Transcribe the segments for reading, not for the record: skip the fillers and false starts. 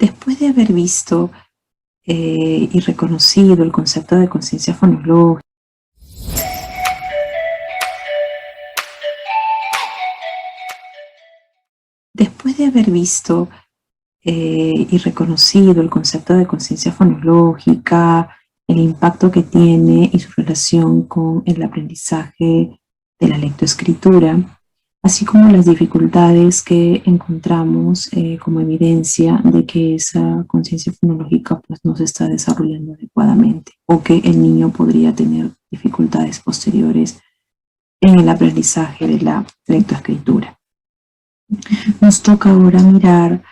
Después de haber visto y reconocido el concepto de conciencia fonológica, después de haber visto y reconocido el concepto de conciencia fonológica, el impacto que tiene y su relación con el aprendizaje de la lectoescritura, así como las dificultades que encontramos como evidencia de que esa conciencia fonológica pues, no se está desarrollando adecuadamente o que el niño podría tener dificultades posteriores en el aprendizaje de la lectoescritura. Nos toca ahora mirar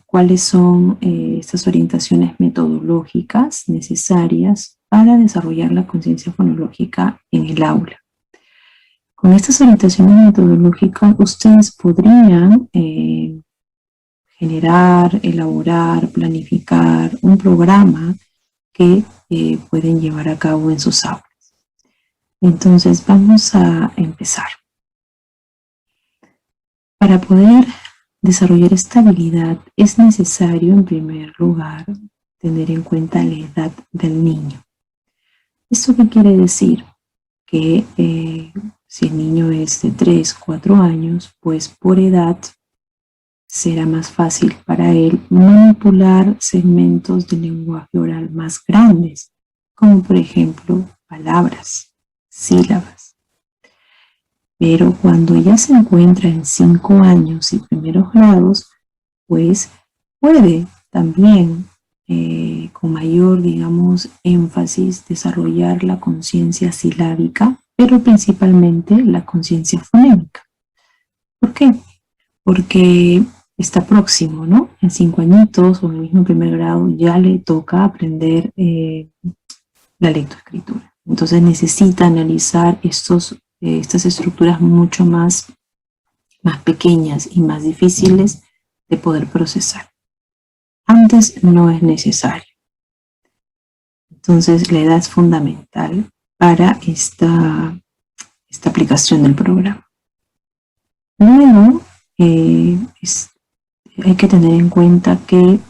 cuáles son estas orientaciones metodológicas necesarias para desarrollar la conciencia fonológica en el aula. Con estas orientaciones metodológicas ustedes podrían generar, elaborar, planificar un programa que pueden llevar a cabo en sus aulas. Entonces vamos a empezar. Para poder desarrollar esta habilidad es necesario, en primer lugar, tener en cuenta la edad del niño. ¿Esto qué quiere decir? Que si el niño es de 3, 4 años, pues por edad será más fácil para él manipular segmentos de lenguaje oral más grandes, como por ejemplo palabras, sílabas. Pero cuando ya se encuentra en 5 años y primeros grados, pues puede también con mayor, digamos, énfasis desarrollar la conciencia silábica, pero principalmente la conciencia fonémica. ¿Por qué? Porque está próximo, ¿no? En 5 añitos o en el mismo primer grado ya le toca aprender la lectoescritura. Entonces necesita analizar estas estructuras mucho más pequeñas y más difíciles de poder procesar. Antes no es necesario. Entonces la edad es fundamental para esta aplicación del programa. Luego hay que tener en cuenta que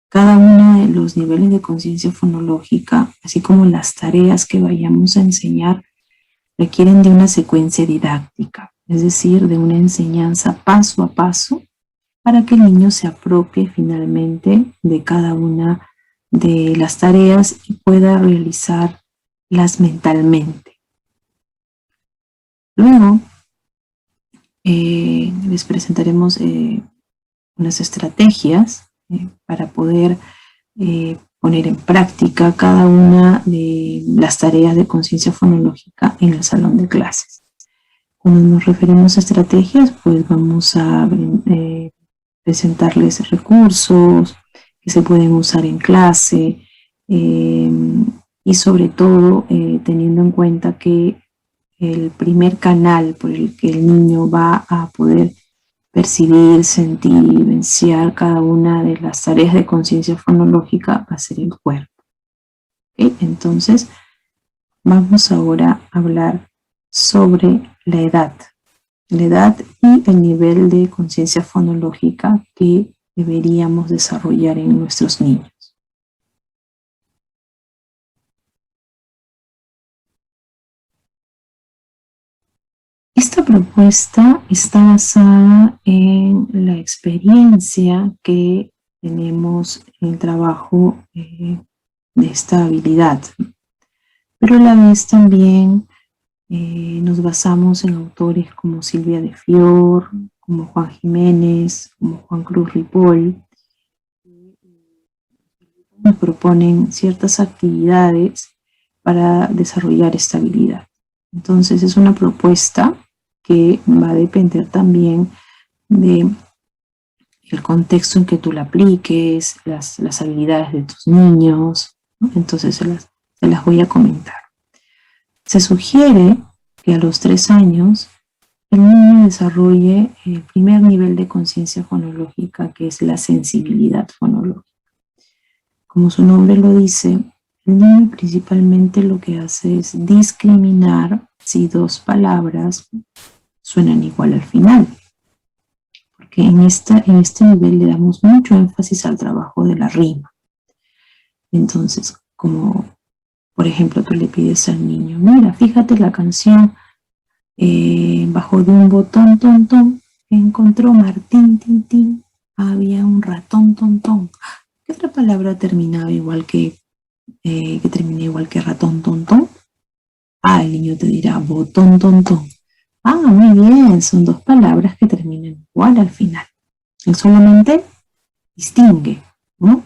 cada uno de los niveles de conciencia fonológica, así como las tareas que vayamos a enseñar, requieren de una secuencia didáctica, es decir, de una enseñanza paso a paso para que el niño se apropie finalmente de cada una de las tareas y pueda realizarlas mentalmente. Luego, les presentaremos unas estrategias para poder poner en práctica cada una de las tareas de conciencia fonológica en el salón de clases. Cuando nos referimos a estrategias, pues vamos a presentarles recursos que se pueden usar en clase y sobre todo teniendo en cuenta que el primer canal por el que el niño va a poder percibir, sentir y vivenciar cada una de las tareas de conciencia fonológica va a ser el cuerpo. ¿Okay? Entonces, vamos ahora a hablar sobre la edad y el nivel de conciencia fonológica que deberíamos desarrollar en nuestros niños. Esta propuesta está basada en la experiencia que tenemos en el trabajo de esta habilidad, pero a la vez también nos basamos en autores como Silvia de Fior, como Juan Jiménez, como Juan Cruz Ripoll. Nos proponen ciertas actividades para desarrollar esta habilidad. Entonces es una propuesta que va a depender también del contexto en que tú la apliques, las habilidades de tus niños, ¿no? Entonces se las voy a comentar. Se sugiere que a los 3 años el niño desarrolle el primer nivel de conciencia fonológica, que es la sensibilidad fonológica. Como su nombre lo dice, el niño principalmente lo que hace es discriminar si 2 palabras suenan igual al final. porque en este nivel le damos mucho énfasis al trabajo de la rima. Entonces, como por ejemplo tú le pides al niño, mira, fíjate la canción, bajo de un botón, ton, ton, encontró Martín, tin, tin, había un ratón, ton, ton. ¿Qué otra palabra terminaba igual que termina igual que ratón, ton, ton? Ah, el niño te dirá botón, ton, ton. Ah, muy bien, son dos palabras que terminan igual al final. Él solamente distingue, ¿no?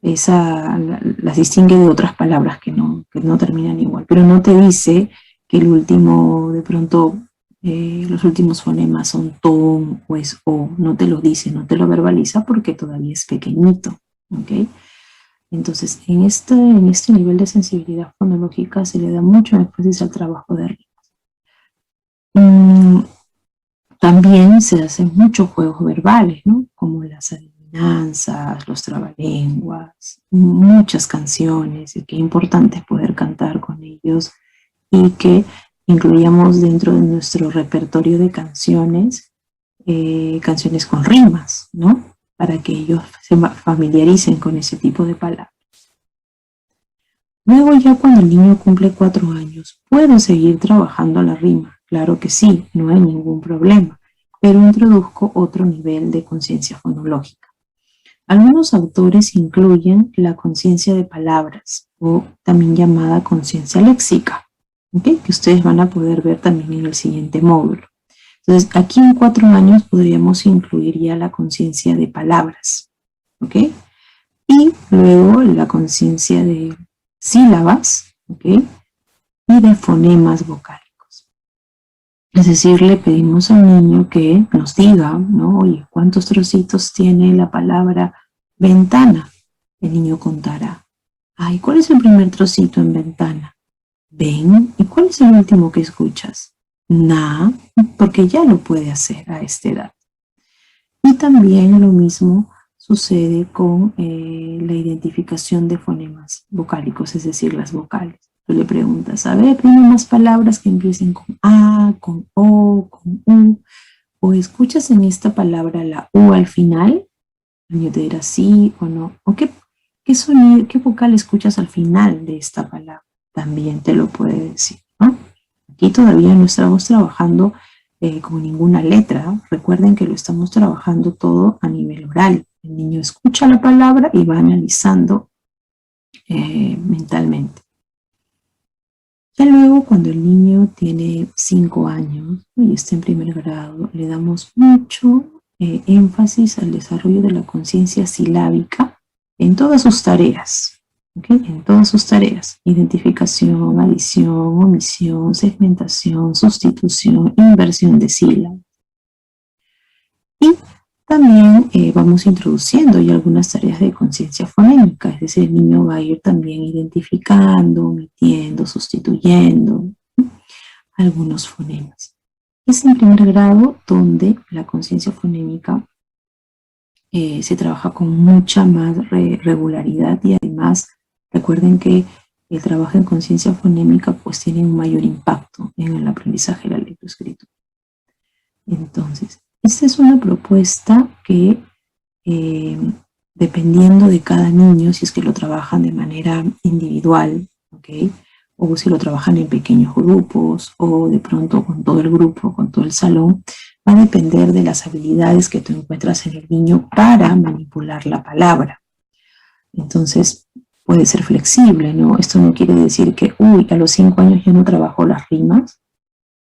Las distingue de otras palabras que no terminan igual, pero no te dice que el último, de pronto, los últimos fonemas son ton o es o, no te lo dice, no te lo verbaliza porque todavía es pequeñito, ¿ok? Entonces, en este nivel de sensibilidad fonológica se le da mucho énfasis al trabajo de rima. También se hacen muchos juegos verbales, ¿no? Como las adivinanzas, los trabalenguas, muchas canciones, y qué importante es poder cantar con ellos y que incluyamos dentro de nuestro repertorio de canciones, canciones con rimas, ¿no? Para que ellos se familiaricen con ese tipo de palabras. Luego ya cuando el niño cumple 4 años, ¿puedo seguir trabajando la rima? Claro que sí, no hay ningún problema, pero introduzco otro nivel de conciencia fonológica. Algunos autores incluyen la conciencia de palabras, o también llamada conciencia léxica, ¿okay? Que ustedes van a poder ver también en el siguiente módulo. Entonces, aquí en 4 años podríamos incluir ya la conciencia de palabras, ¿ok? Y luego la conciencia de sílabas, ¿ok? Y de fonemas vocálicos. Es decir, le pedimos al niño que nos diga, ¿no? Oye, ¿cuántos trocitos tiene la palabra ventana? El niño contará. Ay, ¿cuál es el primer trocito en ventana? Ven. ¿Y cuál es el último que escuchas? Na, porque ya lo puede hacer a esta edad. Y también lo mismo sucede con la identificación de fonemas vocálicos, es decir, las vocales. Tú le preguntas, a ver, dime más palabras que empiecen con A, con O, con U, o escuchas en esta palabra la U al final, el niño te dirá sí o no, o qué sonido, qué vocal escuchas al final de esta palabra, también te lo puede decir, ¿no? Aquí todavía no estamos trabajando con ninguna letra. Recuerden que lo estamos trabajando todo a nivel oral. El niño escucha la palabra y va analizando mentalmente. Ya luego, cuando el niño tiene 5 años, ¿no? Y está en primer grado, le damos mucho énfasis al desarrollo de la conciencia silábica en todas sus tareas. ¿Okay? En todas sus tareas, identificación, adición, omisión, segmentación, sustitución, inversión de sílabas. Y también vamos introduciendo ya algunas tareas de conciencia fonémica, es decir, el niño va a ir también identificando, omitiendo, sustituyendo algunos fonemas. Es en primer grado donde la conciencia fonémica se trabaja con mucha más regularidad y además recuerden que el trabajo en conciencia fonémica pues tiene un mayor impacto en el aprendizaje de la lectoescritura. Entonces, esta es una propuesta que dependiendo de cada niño, si es que lo trabajan de manera individual, ¿ok? O si lo trabajan en pequeños grupos o de pronto con todo el grupo, con todo el salón, va a depender de las habilidades que tú encuentras en el niño para manipular la palabra. Entonces, puede ser flexible, ¿no? Esto no quiere decir que, uy, a los 5 años ya no trabajó las rimas.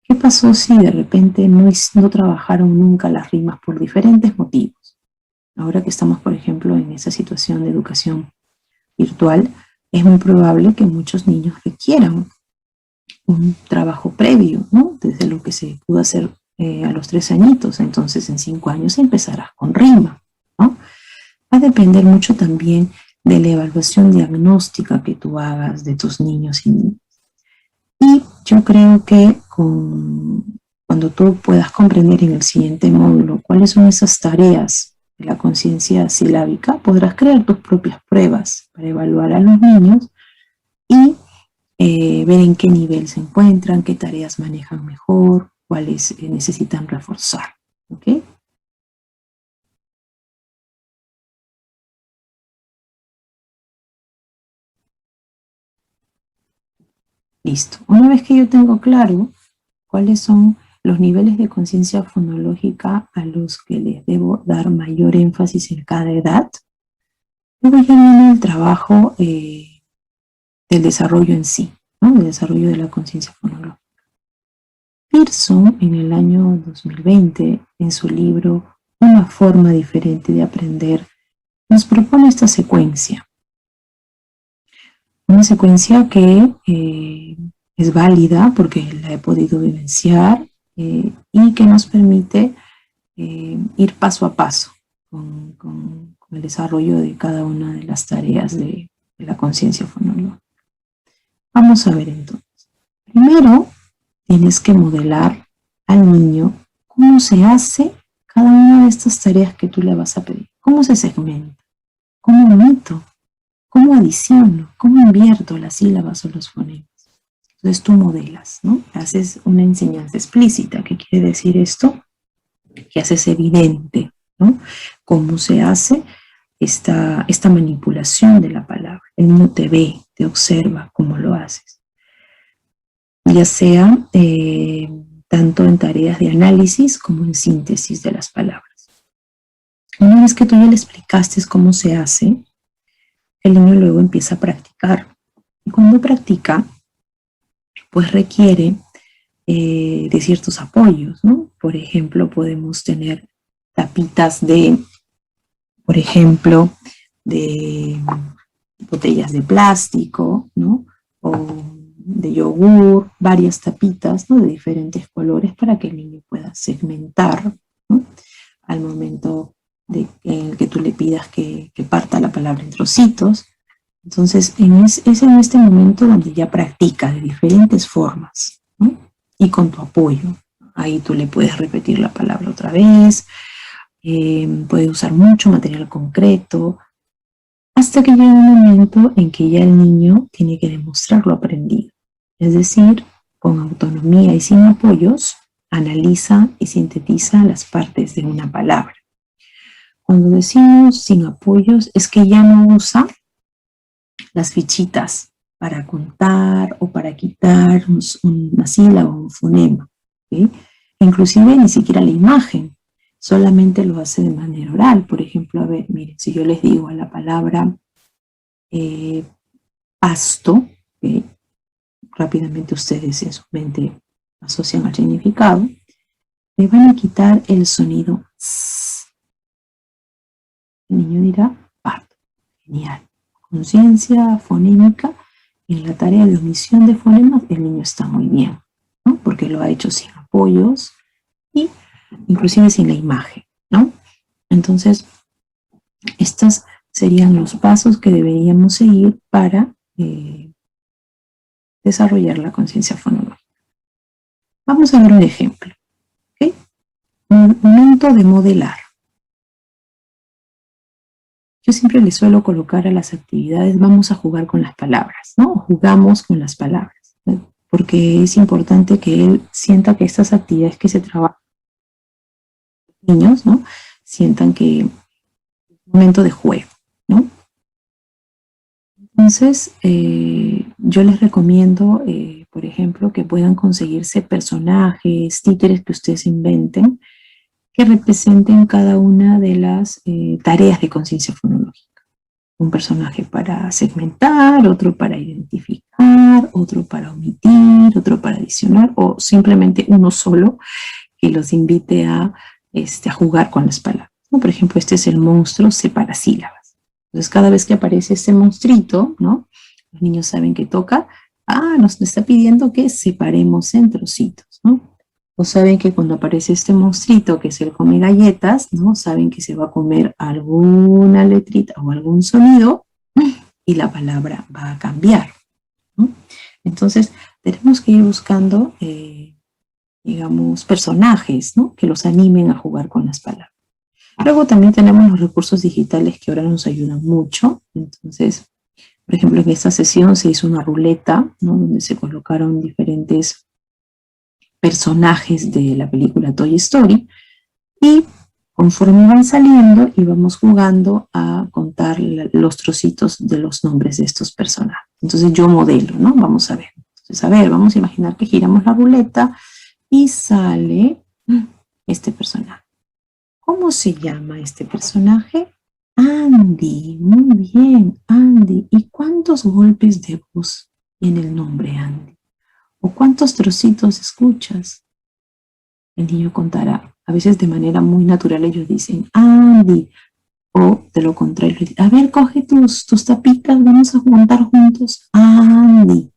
¿Qué pasó si de repente no trabajaron nunca las rimas por diferentes motivos? Ahora que estamos, por ejemplo, en esa situación de educación virtual, es muy probable que muchos niños requieran un trabajo previo, ¿no? Desde lo que se pudo hacer a los 3 añitos, entonces en 5 años empezarás con rima, ¿no? Va a depender mucho también de la evaluación diagnóstica que tú hagas de tus niños y niñas. Y yo creo que cuando tú puedas comprender en el siguiente módulo cuáles son esas tareas de la conciencia silábica, podrás crear tus propias pruebas para evaluar a los niños y ver en qué nivel se encuentran, qué tareas manejan mejor, cuáles necesitan reforzar. ¿Ok? Listo. Una vez que yo tengo claro cuáles son los niveles de conciencia fonológica a los que les debo dar mayor énfasis en cada edad, luego ya viene el trabajo del desarrollo en sí, ¿no? El desarrollo de la conciencia fonológica. Pearson, en el año 2020, en su libro Una forma diferente de aprender, nos propone esta secuencia. Una secuencia que es válida porque la he podido vivenciar y que nos permite ir paso a paso con el desarrollo de cada una de las tareas de la conciencia fonológica. Vamos a ver entonces. Primero, tienes que modelar al niño cómo se hace cada una de estas tareas que tú le vas a pedir. ¿Cómo se segmenta? ¿Cómo omito? ¿Cómo adiciono? ¿Cómo invierto las sílabas o los fonemas? Entonces tú modelas, ¿no? Haces una enseñanza explícita. ¿Qué quiere decir esto? Que haces evidente, ¿no? Cómo se hace esta manipulación de la palabra. El niño te ve, te observa cómo lo haces. Ya sea tanto en tareas de análisis como en síntesis de las palabras. Una vez que tú ya le explicaste cómo se hace, el niño luego empieza a practicar. Y cuando practica, pues requiere de ciertos apoyos, ¿no? Por ejemplo, podemos tener tapitas de, por ejemplo, de botellas de plástico, ¿no? O de yogur, varias tapitas, ¿no? De diferentes colores para que el niño pueda segmentar, ¿no? Al momento de que tú le pidas que parta la palabra en trocitos. Entonces, es en este momento donde ya practica de diferentes formas, ¿no? Y con tu apoyo. Ahí tú le puedes repetir la palabra otra vez, puedes usar mucho material concreto, hasta que llega un momento en que ya el niño tiene que demostrar lo aprendido. Es decir, con autonomía y sin apoyos, analiza y sintetiza las partes de una palabra. Cuando decimos sin apoyos, es que ya no usa las fichitas para contar o para quitar una sílaba o un fonema, ¿sí? Inclusive ni siquiera la imagen, solamente lo hace de manera oral. Por ejemplo, a ver, miren, si yo les digo a la palabra pasto, ¿sí? Rápidamente ustedes en su mente asocian al significado, le van a quitar el sonido S. El niño dirá pasto. Genial. Conciencia fonémica, en la tarea de omisión de fonemas, el niño está muy bien, ¿no? Porque lo ha hecho sin apoyos y inclusive sin la imagen, ¿no? Entonces, estos serían los pasos que deberíamos seguir para desarrollar la conciencia fonológica. Vamos a ver un ejemplo, ¿ok? Momento de modelar. Yo siempre le suelo colocar a las actividades, vamos a jugar con las palabras, ¿no? Jugamos con las palabras, ¿no? Porque es importante que él sienta que estas actividades que se trabajan, niños, ¿no? Sientan que es un momento de juego, ¿no? Entonces, yo les recomiendo, por ejemplo, que puedan conseguirse personajes, títeres que ustedes inventen, que representen cada una de las tareas de conciencia fonológica. Un personaje para segmentar, otro para identificar, otro para omitir, otro para adicionar, o simplemente uno solo que los invite a jugar con las palabras, ¿no? Por ejemplo, este es el monstruo separa sílabas. Entonces, cada vez que aparece este monstruito, ¿no? Los niños saben que toca, nos está pidiendo que separemos en trocitos, ¿no? O saben que cuando aparece este monstruito que es el come galletas, ¿no? Saben que se va a comer alguna letrita o algún sonido y la palabra va a cambiar, ¿no? Entonces, tenemos que ir buscando, digamos, personajes, ¿no? Que los animen a jugar con las palabras. Luego también tenemos los recursos digitales que ahora nos ayudan mucho. Entonces, por ejemplo, en esta sesión se hizo una ruleta, ¿no? Donde se colocaron diferentes personajes de la película Toy Story y conforme van saliendo íbamos jugando a contar los trocitos de los nombres de estos personajes. Entonces yo modelo, ¿no? Vamos a ver. Entonces, a ver, vamos a imaginar que giramos la ruleta y sale este personaje. ¿Cómo se llama este personaje? Andy. Muy bien, Andy. ¿Y cuántos golpes de voz tiene el nombre Andy? ¿O cuántos trocitos escuchas? El niño contará. A veces de manera muy natural ellos dicen Andy. O de lo contrario, a ver, coge tus tapitas, vamos a contar juntos. Andy.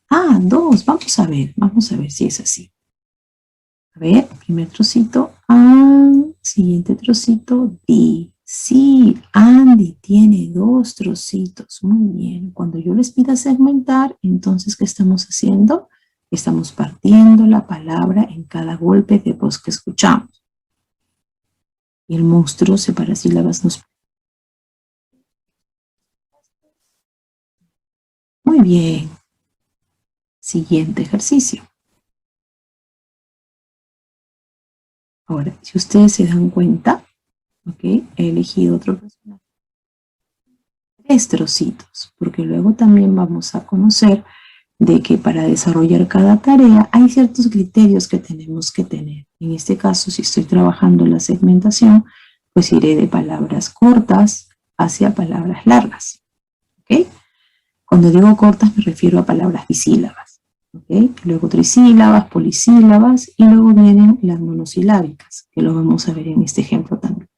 Ah, dos. Vamos a ver si es así. A ver, primer trocito, siguiente trocito, D. Sí, Andy tiene dos trocitos. Muy bien. Cuando yo les pida segmentar, entonces, ¿qué estamos haciendo? Estamos partiendo la palabra en cada golpe de voz que escuchamos. Y el monstruo separasílabas nos... Muy bien. Siguiente ejercicio. Ahora, si ustedes se dan cuenta, ¿ok? He elegido otro personaje. 3 trocitos, porque luego también vamos a conocer de que para desarrollar cada tarea hay ciertos criterios que tenemos que tener. En este caso, si estoy trabajando la segmentación, pues iré de palabras cortas hacia palabras largas. ¿Ok? Cuando digo cortas me refiero a palabras bisílabas. ¿Ok? Luego trisílabas, polisílabas y luego vienen las monosilábicas, que lo vamos a ver en este ejemplo también.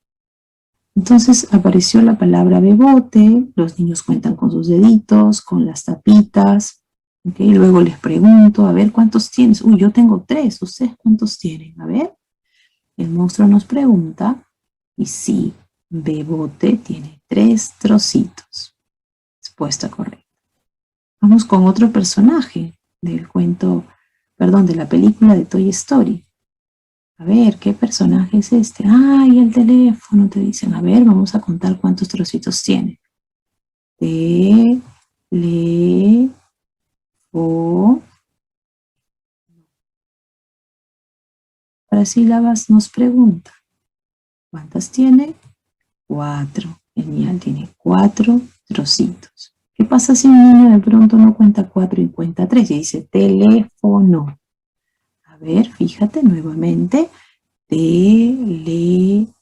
Entonces apareció la palabra bebote, los niños cuentan con sus deditos, con las tapitas, ¿okay? Luego les pregunto, a ver, ¿cuántos tienes? Uy, yo tengo 3, ¿ustedes cuántos tienen? A ver, el monstruo nos pregunta, y sí, bebote tiene 3 trocitos. Respuesta correcta. Vamos con otro personaje del cuento, perdón, de la película de Toy Story. A ver, ¿qué personaje es este? ¡Ay, el teléfono! Te dicen, a ver, vamos a contar cuántos trocitos tiene. Para sílabas nos pregunta, ¿cuántas tiene? 4. Genial, tiene 4 trocitos. ¿Qué pasa si un niño de pronto no cuenta 4 y cuenta 3? Y dice teléfono. A ver, fíjate nuevamente. Teléfono.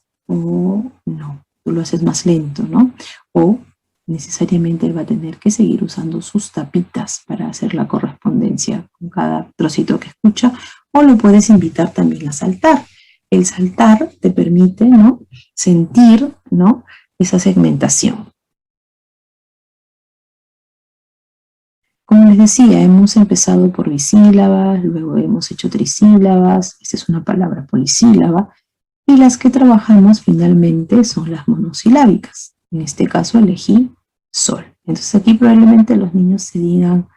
Tú lo haces más lento, ¿no? O necesariamente él va a tener que seguir usando sus tapitas para hacer la correspondencia con cada trocito que escucha, o lo puedes invitar también a saltar. El saltar te permite, ¿no?, sentir, ¿no?, esa segmentación. Como les decía, hemos empezado por bisílabas, luego hemos hecho trisílabas, esta es una palabra polisílaba, y las que trabajamos finalmente son las monosilábicas. En este caso elegí sol. Entonces aquí probablemente los niños se digan,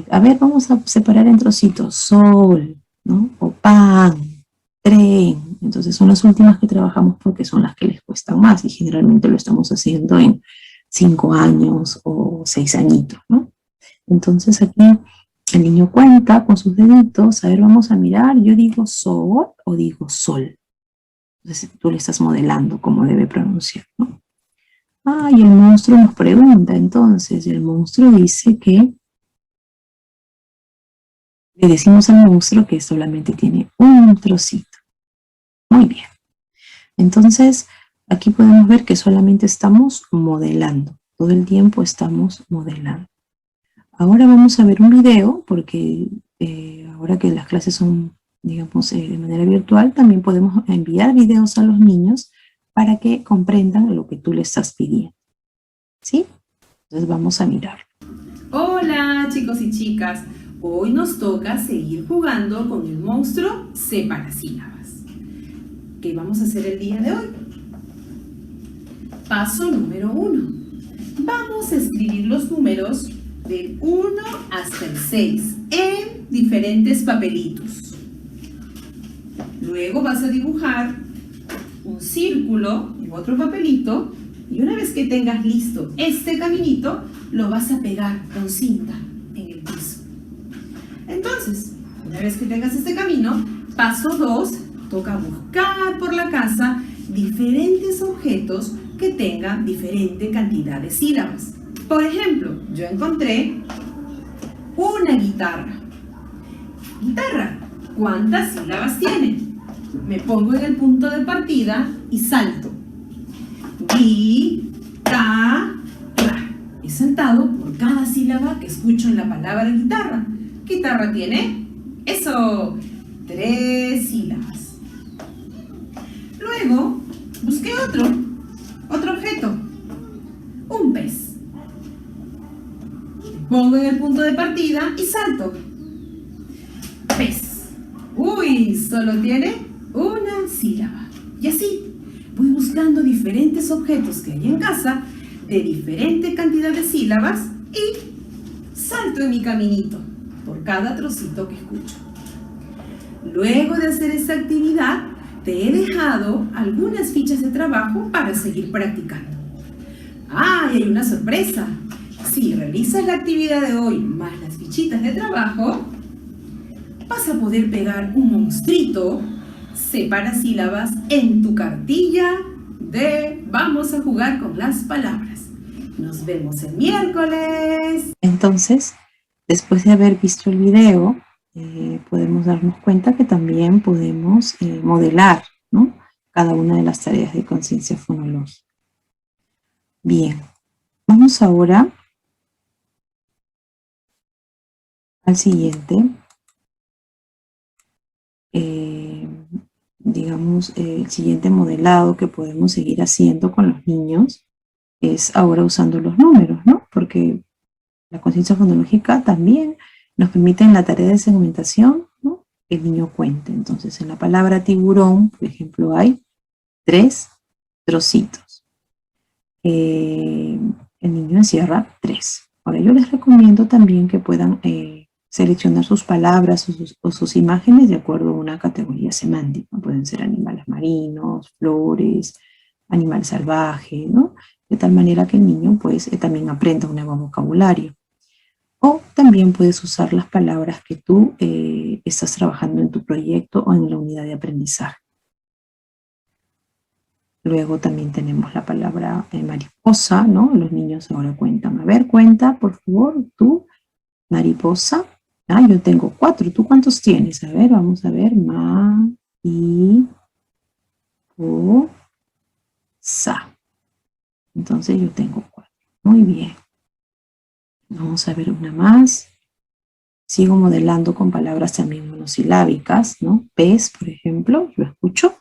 a ver, vamos a separar en trocitos, sol, ¿no? O pan, tren. Entonces son las últimas que trabajamos porque son las que les cuestan más y generalmente lo estamos haciendo en 5 años o 6 añitos, ¿no? Entonces aquí el niño cuenta con sus deditos, a ver, vamos a mirar, yo digo sol o digo sol. Entonces tú le estás modelando cómo debe pronunciar, ¿no? Ah, y el monstruo nos pregunta, entonces, el monstruo dice que le decimos al monstruo que solamente tiene un trocito. Muy bien. Entonces, aquí podemos ver que solamente estamos modelando. Todo el tiempo estamos modelando. Ahora vamos a ver un video, porque ahora que las clases son, digamos, de manera virtual, también podemos enviar videos a los niños para que comprendan lo que tú le estás pidiendo. ¿Sí? Entonces vamos a mirar. Hola chicos y chicas, hoy nos toca seguir jugando con el monstruo separasílabas. ¿Qué vamos a hacer el día de hoy? Paso número 1. Vamos a escribir los números del 1 hasta el 6 en diferentes papelitos. Luego vas a dibujar un círculo en otro papelito y una vez que tengas listo este caminito, lo vas a pegar con cinta en el piso. Entonces, una vez que tengas este camino, paso 2, toca buscar por la casa diferentes objetos que tengan diferente cantidad de sílabas. Por ejemplo, yo encontré Una guitarra. Guitarra, ¿cuántas sílabas tiene? Me pongo en el punto de partida y salto. Guitarra. He saltado por cada sílaba que escucho en la palabra guitarra. Guitarra tiene, eso, 3 sílabas. Luego, busqué otro objeto, un pez. Me pongo en el punto de partida y salto. Pez. Uy, solo tiene una sílaba. Y así, voy buscando diferentes objetos que hay en casa de diferente cantidad de sílabas y salto en mi caminito por cada trocito que escucho. Luego de hacer esta actividad, te he dejado algunas fichas de trabajo para seguir practicando. ¡Ah! Y hay una sorpresa. Si realizas la actividad de hoy más las fichitas de trabajo, vas a poder pegar un monstruito, separa sílabas, en tu cartilla de Vamos a jugar con las palabras. Nos vemos el miércoles. Entonces, después de haber visto el video, podemos darnos cuenta que también podemos modelar, ¿no?, cada una de las tareas de conciencia fonológica. Bien, vamos ahora al siguiente. Digamos, el siguiente modelado que podemos seguir haciendo con los niños es ahora usando los números, ¿no? Porque la conciencia fonológica también nos permite en la tarea de segmentación, ¿no?, que el niño cuente. Entonces, en la palabra tiburón, por ejemplo, hay 3 trocitos. El niño encierra 3. Ahora, yo les recomiendo también que puedan seleccionar sus palabras o sus imágenes de acuerdo a una categoría semántica. Pueden ser animales marinos, flores, animal salvaje, ¿no? De tal manera que el niño pues también aprenda un nuevo vocabulario. O también puedes usar las palabras que tú estás trabajando en tu proyecto o en la unidad de aprendizaje. Luego también tenemos la palabra mariposa, ¿no? Los niños ahora cuentan. A ver, cuenta, por favor, tú, mariposa. Ah, yo tengo 4. ¿Tú cuántos tienes? A ver, vamos a ver. Ma-ri-po-sa. Entonces yo tengo 4. Muy bien. Vamos a ver una más. Sigo modelando con palabras también monosilábicas, ¿no? Pez, por ejemplo, yo escucho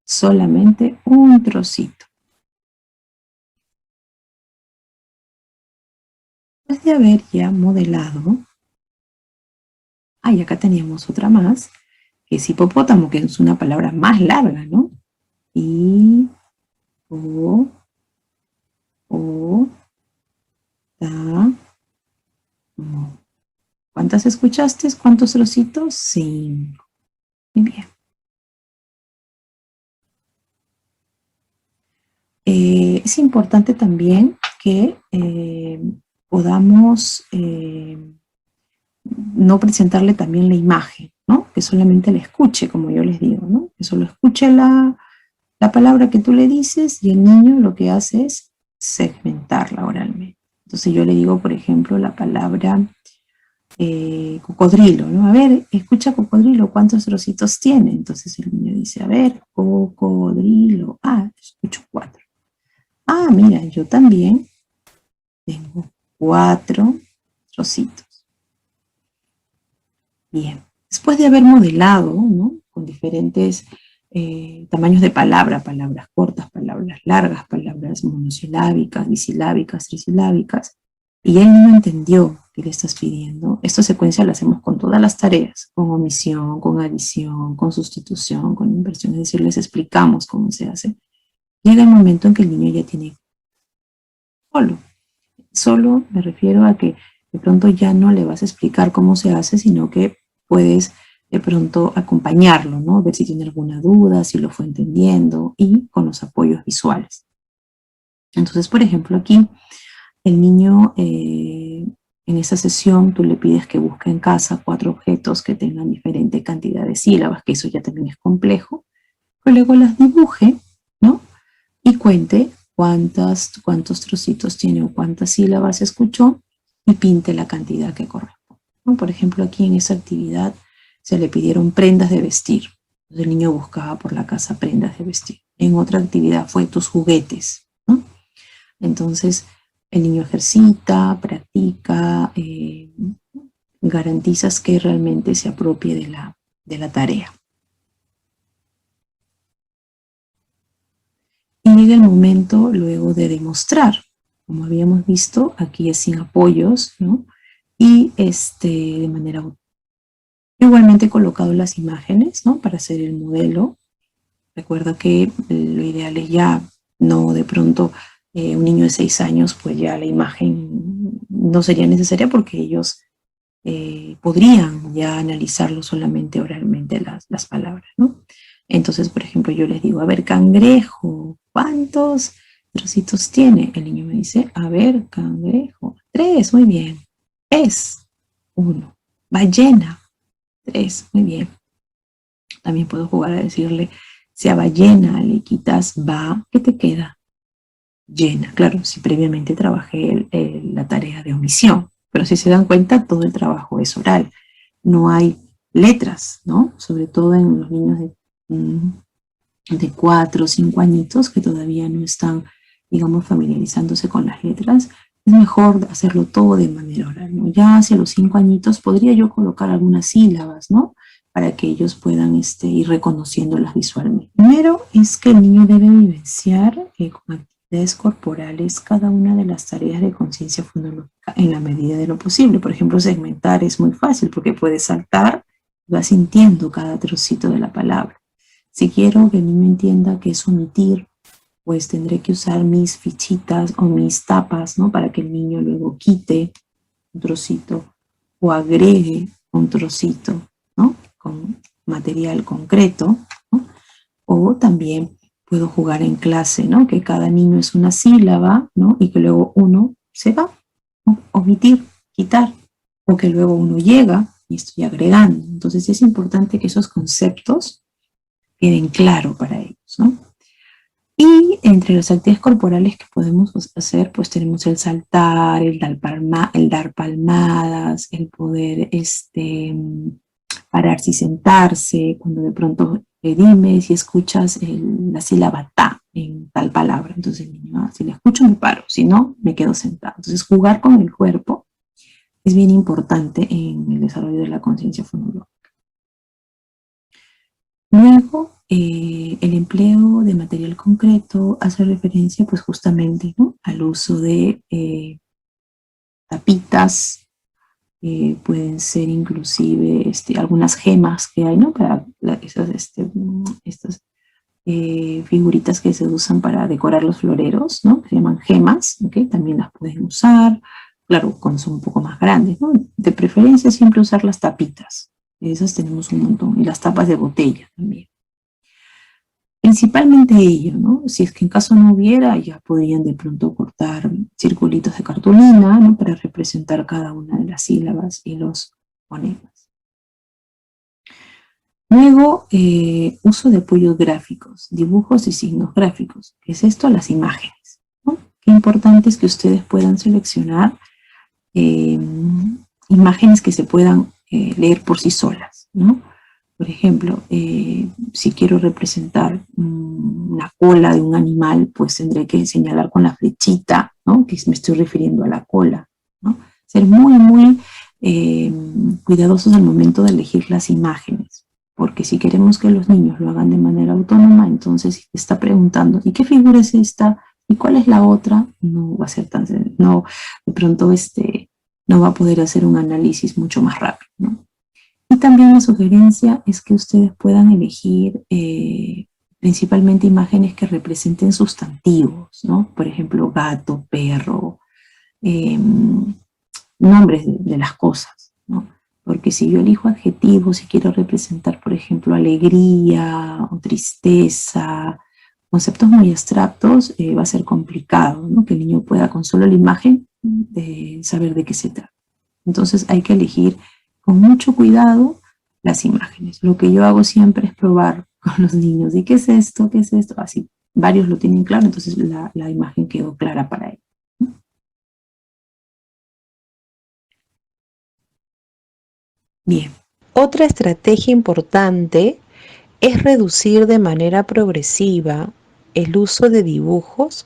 solamente un trocito. Después de haber ya modelado, y acá teníamos otra más, que es hipopótamo, que es una palabra más larga, ¿no? Hipopótamo. ¿Cuántas escuchaste? ¿Cuántos trocitos? 5. Muy bien. Es importante también que podamos no presentarle también la imagen, ¿no? Que solamente la escuche, como yo les digo, ¿no? Que solo escuche la palabra que tú le dices y el niño lo que hace es segmentarla oralmente. Entonces yo le digo, por ejemplo, la palabra cocodrilo, ¿no? A ver, escucha cocodrilo, ¿cuántos trocitos tiene? Entonces el niño dice, a ver, cocodrilo, escucho 4. Mira, yo también tengo 4 trocitos. Bien, después de haber modelado, ¿no?, con diferentes tamaños de palabras cortas, palabras largas, palabras monosilábicas, bisilábicas, trisilábicas, y él no entendió qué le estás pidiendo, esta secuencia la hacemos con todas las tareas, con omisión, con adición, con sustitución, con inversión, es decir, les explicamos cómo se hace. Llega el momento en que el niño ya tiene solo me refiero a que de pronto ya no le vas a explicar cómo se hace, sino que puedes de pronto acompañarlo, ¿no? Ver si tiene alguna duda, si lo fue entendiendo, y con los apoyos visuales. Entonces, por ejemplo, aquí el niño en esa sesión tú le pides que busque en casa 4 objetos que tengan diferente cantidad de sílabas, que eso ya también es complejo, pero luego las dibuje, ¿no? Y cuente cuántos trocitos tiene o cuántas sílabas escuchó y pinte la cantidad que corresponde. ¿no? Por ejemplo, aquí en esta actividad se le pidieron prendas de vestir. Entonces el niño buscaba por la casa prendas de vestir. En otra actividad fue tus juguetes, ¿no? Entonces el niño ejercita, practica, garantizas que realmente se apropie de la tarea. Y llega el momento luego de demostrar. Como habíamos visto, aquí es sin apoyos, ¿no? Y de manera igualmente he colocado las imágenes, ¿no? Para hacer el modelo. Recuerda que lo ideal es ya, no de pronto un niño de 6 años, pues ya la imagen no sería necesaria porque ellos podrían ya analizarlo solamente oralmente las palabras, ¿no? Entonces, por ejemplo, yo les digo, a ver, cangrejo, ¿cuántos trocitos tiene? El niño me dice, a ver, cangrejo, 3, muy bien. Pez, 1. Ballena, 3, muy bien. También puedo jugar a decirle, si a ballena le quitas va, ¿qué te queda? Llena. Claro, si previamente trabajé la tarea de omisión, pero si se dan cuenta, todo el trabajo es oral. No hay letras, ¿no? Sobre todo en los niños de 4 o 5 añitos que todavía no están, digamos, familiarizándose con las letras. Es mejor hacerlo todo de manera oral, ¿no? Ya hacia los 5 añitos podría yo colocar algunas sílabas, ¿no? Para que ellos puedan ir reconociéndolas visualmente. Primero es que el niño debe vivenciar con actividades corporales cada una de las tareas de conciencia fonológica en la medida de lo posible. Por ejemplo, segmentar es muy fácil porque puede saltar y va sintiendo cada trocito de la palabra. Si quiero que el niño entienda que es omitir, pues tendré que usar mis fichitas o mis tapas, ¿no? Para que el niño luego quite un trocito o agregue un trocito, ¿no? Con material concreto, ¿no? O también puedo jugar en clase, ¿no? Que cada niño es una sílaba, ¿no? Y que luego uno se va, ¿no? Omitir, quitar, o que luego uno llega y estoy agregando. Entonces es importante que esos conceptos queden claros para ellos, ¿no? Y entre las actividades corporales que podemos hacer, pues tenemos el saltar, el dar palmadas, el poder pararse y sentarse, cuando de pronto dime si escuchas la sílaba ta en tal palabra. Entonces el niño, si la escucho me paro, si no, me quedo sentado. Entonces jugar con el cuerpo es bien importante en el desarrollo de la conciencia fonológica. Luego, el empleo de material concreto hace referencia pues justamente, ¿no? Al uso de tapitas, pueden ser inclusive algunas gemas que hay, ¿no? Para estas figuritas que se usan para decorar los floreros, ¿no? Que se llaman gemas, ¿ok? También las pueden usar, claro, cuando son un poco más grandes, ¿no? De preferencia siempre usar las tapitas, esas tenemos un montón, y las tapas de botella también. Principalmente ello, ¿no? Si es que en caso no hubiera, ya podrían de pronto cortar circulitos de cartulina, ¿no? Para representar cada una de las sílabas y los fonemas. Luego, uso de apoyos gráficos, dibujos y signos gráficos. ¿Qué es esto? Las imágenes, ¿no? Qué importante es que ustedes puedan seleccionar imágenes que se puedan leer por sí solas, ¿no? Por ejemplo, si quiero representar una cola de un animal, pues tendré que señalar con la flechita, ¿no? Que me estoy refiriendo a la cola, ¿no? Ser muy, muy cuidadosos al momento de elegir las imágenes, porque si queremos que los niños lo hagan de manera autónoma, entonces si te está preguntando, ¿y qué figura es esta? ¿Y cuál es la otra? No va a ser tan, no, de pronto no va a poder hacer un análisis mucho más rápido, ¿no? Y también la sugerencia es que ustedes puedan elegir principalmente imágenes que representen sustantivos, ¿no? Por ejemplo, gato, perro, nombres de las cosas, ¿no? Porque si yo elijo adjetivos y quiero representar, por ejemplo, alegría o tristeza, conceptos muy abstractos, va a ser complicado, ¿no? Que el niño pueda con solo la imagen saber de qué se trata. Entonces hay que elegir con mucho cuidado las imágenes. Lo que yo hago siempre es probar con los niños. ¿Y qué es esto? ¿Qué es esto? Así, varios lo tienen claro, entonces la imagen quedó clara para ellos. Bien. Otra estrategia importante es reducir de manera progresiva el uso de dibujos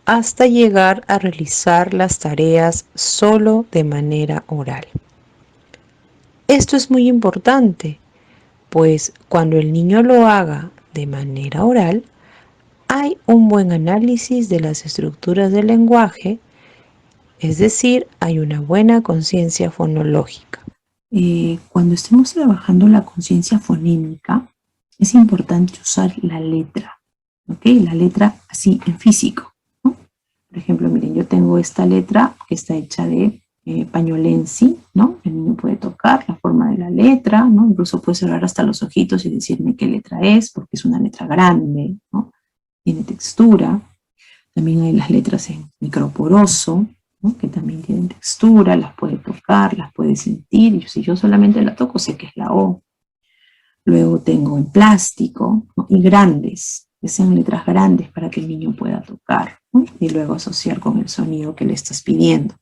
hasta llegar a realizar las tareas solo de manera oral. Esto es muy importante, pues cuando el niño lo haga de manera oral, hay un buen análisis de las estructuras del lenguaje, es decir, hay una buena conciencia fonológica. Cuando estemos trabajando la conciencia fonémica, es importante usar la letra, ¿ok? La letra así en físico, ¿no? Por ejemplo, miren, yo tengo esta letra que está hecha de pañolensi, ¿no? El niño puede tocar la forma de la letra, ¿no? Incluso puede cerrar hasta los ojitos y decirme qué letra es, porque es una letra grande, ¿no? Tiene textura. También hay las letras en microporoso, ¿no? Que también tienen textura, las puede tocar, las puede sentir, y si yo solamente la toco sé que es la O. Luego tengo en plástico, ¿no? Y grandes, que sean letras grandes para que el niño pueda tocar, ¿no? Y luego asociar con el sonido que le estás pidiendo.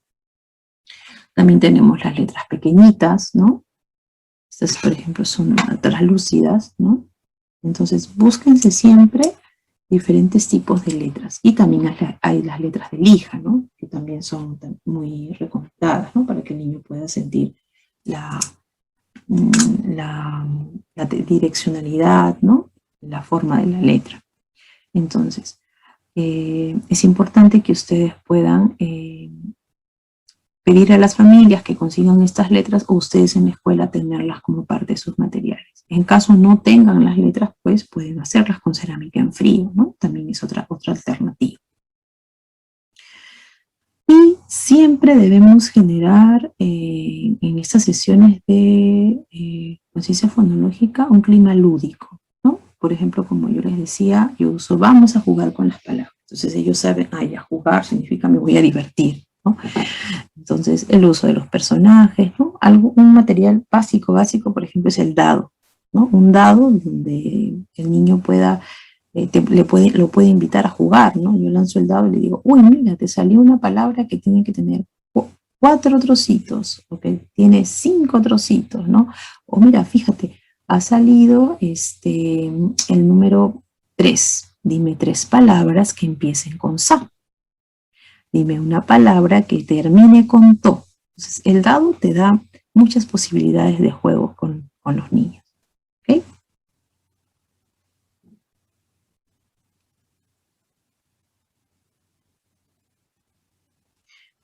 También tenemos las letras pequeñitas, ¿no? Estas, por ejemplo, son translúcidas, ¿no? Entonces, búsquense siempre diferentes tipos de letras. Y también hay las letras de lija, ¿no? Que también son muy recomendadas, ¿no? Para que el niño pueda sentir la direccionalidad, ¿no? La forma de la letra. Entonces, es importante que ustedes puedan pedir a las familias que consigan estas letras o ustedes en la escuela tenerlas como parte de sus materiales. En caso no tengan las letras, pues pueden hacerlas con cerámica en frío, ¿no? También es otra alternativa. Y siempre debemos generar en estas sesiones de conciencia fonológica un clima lúdico, ¿no? Por ejemplo, como yo les decía, yo uso vamos a jugar con las palabras. Entonces ellos saben, ya jugar significa me voy a divertir, ¿no? Entonces, el uso de los personajes, ¿no? Un material básico, por ejemplo, es el dado, ¿no? Un dado donde el niño pueda, lo puede invitar a jugar, ¿no? Yo lanzo el dado y le digo, uy, mira, te salió una palabra que tiene que tener 4 trocitos, ¿ok? Tiene 5 trocitos, ¿no? O mira, fíjate, ha salido el número 3. Dime 3 palabras que empiecen con sa. Dime una palabra que termine con to. Entonces, el dado te da muchas posibilidades de juego con los niños. ¿Ok?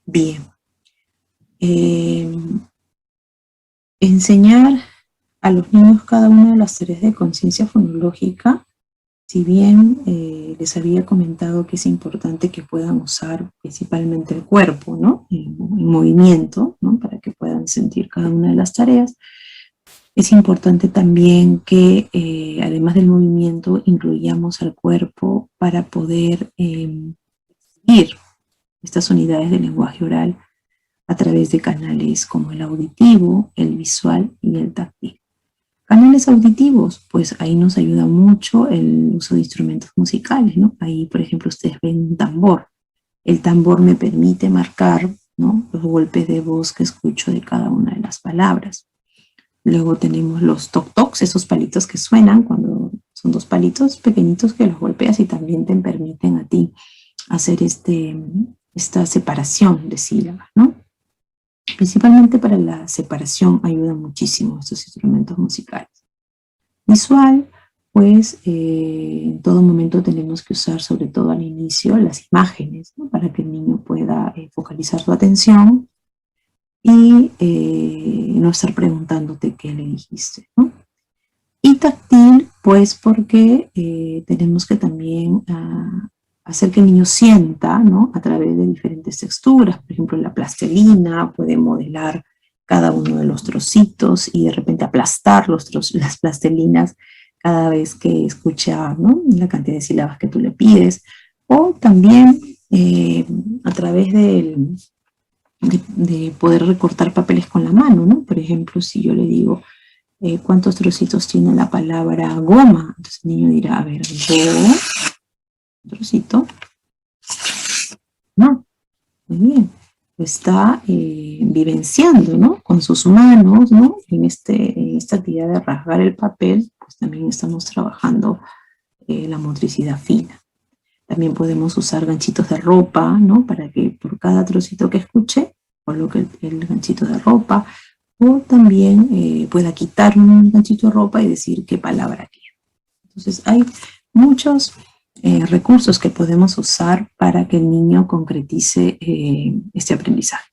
Bien. Enseñar a los niños cada una de las tareas de conciencia fonológica, si bien les había comentado que es importante que puedan usar principalmente el cuerpo, ¿no? En movimiento, ¿no? Para que puedan sentir cada una de las tareas. Es importante también que, además del movimiento, incluyamos al cuerpo para poder seguir estas unidades del lenguaje oral a través de canales como el auditivo, el visual y el táctil. Canales auditivos, pues ahí nos ayuda mucho el uso de instrumentos musicales, ¿no? Ahí, por ejemplo, ustedes ven un tambor. El tambor me permite marcar, ¿no? Los golpes de voz que escucho de cada una de las palabras. Luego tenemos los toc-tocs, esos palitos que suenan cuando son 2 palitos pequeñitos que los golpeas y también te permiten a ti hacer esta separación de sílabas, ¿no? Principalmente para la separación ayudan muchísimo estos instrumentos musicales. Visual, pues en todo momento tenemos que usar, sobre todo al inicio, las imágenes, ¿no? Para que el niño pueda focalizar su atención y no estar preguntándote qué le dijiste, ¿no? Y táctil, pues porque tenemos que también hacer que el niño sienta, ¿no? A través de diferentes texturas. Por ejemplo, la plastilina puede modelar cada uno de los trocitos y de repente aplastar las plastilinas cada vez que escucha, ¿no? La cantidad de sílabas que tú le pides. O también a través de poder recortar papeles con la mano, ¿no? Por ejemplo, si yo le digo, ¿cuántos trocitos tiene la palabra goma? Entonces el niño dirá, a ver, trocito. No, muy bien. lo está vivenciando, ¿no? Con sus manos, ¿no? En esta actividad de rasgar el papel, pues también estamos trabajando la motricidad fina. También podemos usar ganchitos de ropa, ¿no? Para que por cada trocito que escuche, coloque el ganchito de ropa, o también pueda quitar un ganchito de ropa y decir qué palabra quiere. Entonces hay muchos recursos que podemos usar para que el niño concretice este aprendizaje.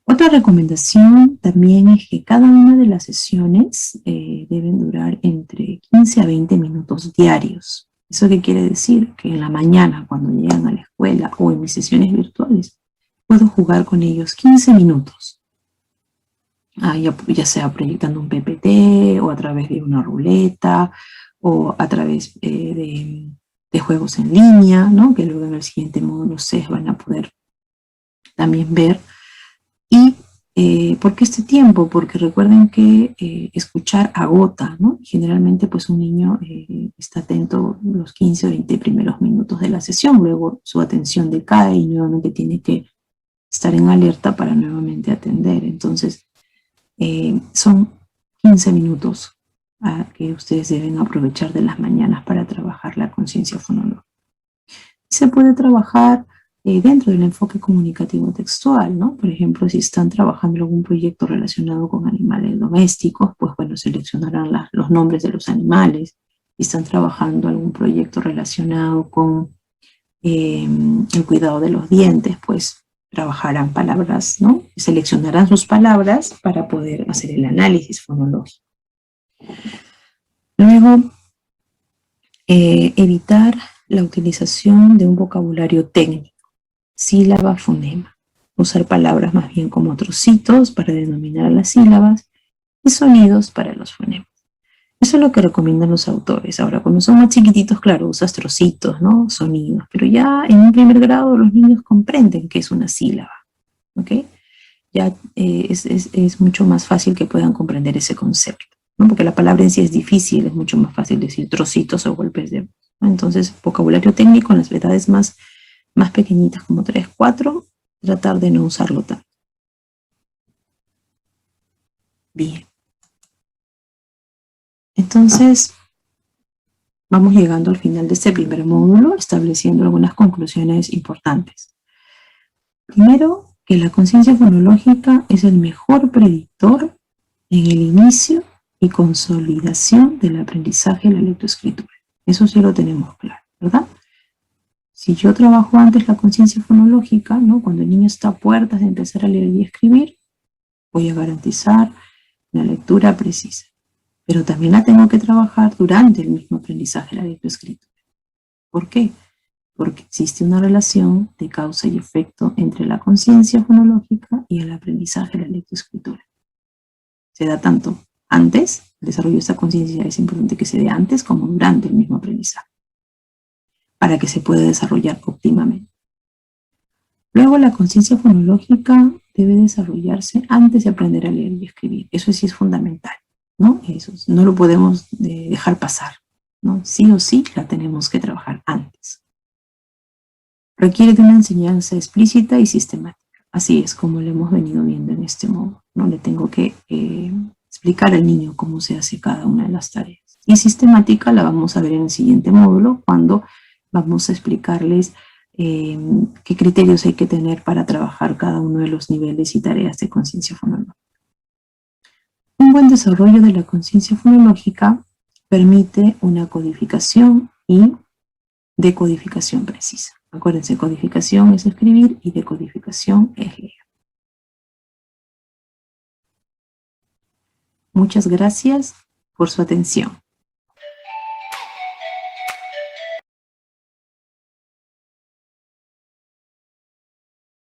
Otra recomendación también es que cada una de las sesiones deben durar entre 15 a 20 minutos diarios. ¿Eso qué quiere decir? Que en la mañana, cuando llegan a la escuela o en mis sesiones virtuales, puedo jugar con ellos 15 minutos. Ya sea proyectando un PPT o a través de una ruleta o a través de juegos en línea, ¿no? Que luego en el siguiente módulo C van a poder también ver. ¿Y por qué este tiempo? Porque recuerden que escuchar agota, ¿no? Generalmente pues un niño está atento los 15 o 20 primeros minutos de la sesión, luego su atención decae y nuevamente tiene que estar en alerta para nuevamente atender. Entonces son 15 minutos que ustedes deben aprovechar de las mañanas para trabajar la conciencia fonológica. Se puede trabajar dentro del enfoque comunicativo textual, ¿no? Por ejemplo, si están trabajando algún proyecto relacionado con animales domésticos, pues bueno, seleccionarán los nombres de los animales. Si están trabajando algún proyecto relacionado con el cuidado de los dientes, pues trabajarán palabras, ¿no? Seleccionarán sus palabras para poder hacer el análisis fonológico. Luego, evitar la utilización de un vocabulario técnico, sílaba, fonema. Usar palabras más bien como trocitos para denominar a las sílabas y sonidos para los fonemas. Eso es lo que recomiendan los autores. Ahora, cuando son más chiquititos, claro, usas trocitos, ¿no? Sonidos. Pero ya en un primer grado los niños comprenden qué es una sílaba, ¿ok? Ya es mucho más fácil que puedan comprender ese concepto, ¿no? Porque la palabra en sí es difícil, es mucho más fácil decir trocitos o golpes de voz, ¿no? Entonces, vocabulario técnico en las edades más pequeñitas, como 3, 4, tratar de no usarlo tanto. Bien. Entonces, vamos llegando al final de este primer módulo, estableciendo algunas conclusiones importantes. Primero, que la conciencia fonológica es el mejor predictor en el inicio y consolidación del aprendizaje de la lectoescritura. Eso sí lo tenemos claro, ¿verdad? Si yo trabajo antes la conciencia fonológica, ¿no? Cuando el niño está a puertas de empezar a leer y escribir, voy a garantizar una lectura precisa. Pero también la tengo que trabajar durante el mismo aprendizaje de la lectoescritura. ¿Por qué? Porque existe una relación de causa y efecto entre la conciencia fonológica y el aprendizaje de la lectoescritura. Se da tanto antes, el desarrollo de esta conciencia es importante que se dé antes como durante el mismo aprendizaje, para que se pueda desarrollar óptimamente. Luego, la conciencia fonológica debe desarrollarse antes de aprender a leer y escribir. Eso sí es fundamental, ¿no? Eso no lo podemos dejar pasar, ¿no? Sí o sí la tenemos que trabajar antes. Requiere de una enseñanza explícita y sistemática. Así es como lo hemos venido viendo en este módulo, ¿no? Le tengo que explicar al niño cómo se hace cada una de las tareas. Y sistemática la vamos a ver en el siguiente módulo, cuando vamos a explicarles qué criterios hay que tener para trabajar cada uno de los niveles y tareas de conciencia fonológica. Un buen desarrollo de la conciencia fonológica permite una codificación y decodificación precisa. Acuérdense, codificación es escribir y decodificación es leer. Muchas gracias por su atención.